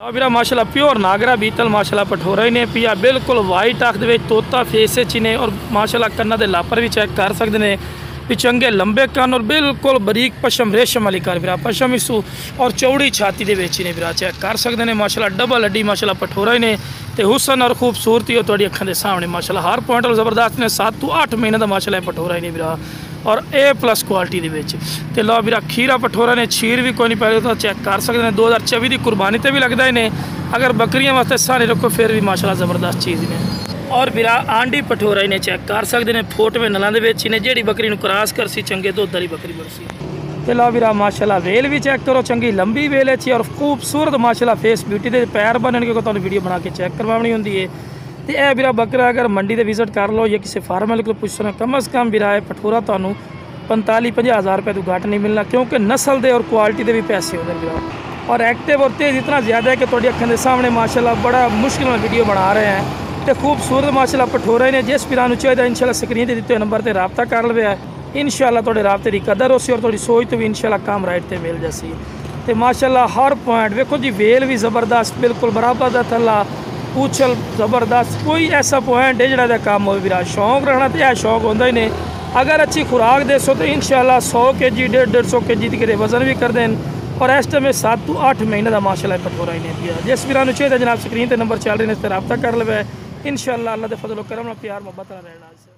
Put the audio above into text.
ਵੀਰਾ ਮਾਸ਼ਾਅੱਲਾ प्योर नागरा बीतल माशाल्लाह पठोरा ही ने पिया बिल्कुल वाइट अख दे तोता फेस च ने और माशाल्लाह कन्ना दे लापर भी चेक कर सकते हैं भी चंगे लंबे कन और बिल्कुल बरीक पशम रेशम वाली कर ਵੀਰਾ पशम इसू और चौड़ी छाती दे विच ने ਵੀਰਾ चेक कर सकते हैं माशाल्लाह डबल हड्डी माशाल्लाह पठोरा ही ने ते हुसन और खूबसूरती और तुहाडी अखां दे सामने माशाल्लाह हर पॉइंट जबरदस्त ने 7 तो 8 महीने का माशाल्लाह पठोरा ही ने ਵੀਰਾ और A+ क्वालिटी दे विच ते लो ਵੀਰਾ खीरा पठोरा ने छीर भी कोई नहीं पहले तो चेक कर सकते हैं 2024 की कुर्बानी ते भी लगता ही ने अगर बकरियां वास्ते सारे रखो फिर भी माशाल्लाह ज़बरदस्त चीज़ ने और ਵੀਰਾ आंडी पठोरा ने चेक कर सकते हैं फोटो में नलों के ने जी बकरी क्रॉस कर सी चंगे दुध वाली बकरी बनसी तो लो ਵੀਰਾ माशाल्लाह वेल भी चेक करो चंगी लंबी वेल है और खूबसूरत माशाल्लाह फेस ब्यूटी के पैर बनने को तुहानूं वीडियो बना के चेक करवानी होंदी है तो यह ਵੀਰਾ बकरा अगर मंडी से विजिट कर लो या किसी फार्म वाले को पुछ लो कम अज़ कम ਵੀਰਾ पठोरा तुहानूं 45-50 हज़ार रुपये तो घट नहीं मिलना क्योंकि नस्ल के और क्वालिटी के भी पैसे होते हैं ਵੀਰਾ और एक्टिव और तेज़ इतना ज़्यादा है कि तुहाडी अखां दे सामने माशाल्लाह बड़ा मुश्किल में वीडियो बना रहे हैं तो खूबसूरत माशाल्लाह पठोरा ने जिस वीरां नूं चाहिए इंशाल्लाह स्क्रीन ते दित्ते नंबर पर रबता कर लवे इंशाल्लाह तुहाडे राबते की कदर होसी और तुहाडी सोच तो भी इंशाल्लाह काम राइट ते मिल जासी तो माशाल्लाह हर पॉइंट वेखो जी वेल भी ज़बरदस्त बिल्कुल बराबर का थल्ला पूछल ज़बरदस्त कोई ऐसा पॉइंट है जिहड़ा काम हो वीरा शौक रखना तो यह शौक होंदा ही नहीं अगर अच्छी खुराक देसो तो इंशाल्लाह 100 kg 150 kg के वजन भी कर दें और इस टाइम 7 तो 8 महीने का माशाल्लाह पठोरा ही नहीं पिया जिस वीरां नूं चाहिए जनाब स्क्रीन पर नंबर चल रहे हैं इस पर रबता कर लवे इंशाल्लाह अल्लाह के फजल करम नाल प्यार मोहब्बत नाल रहना।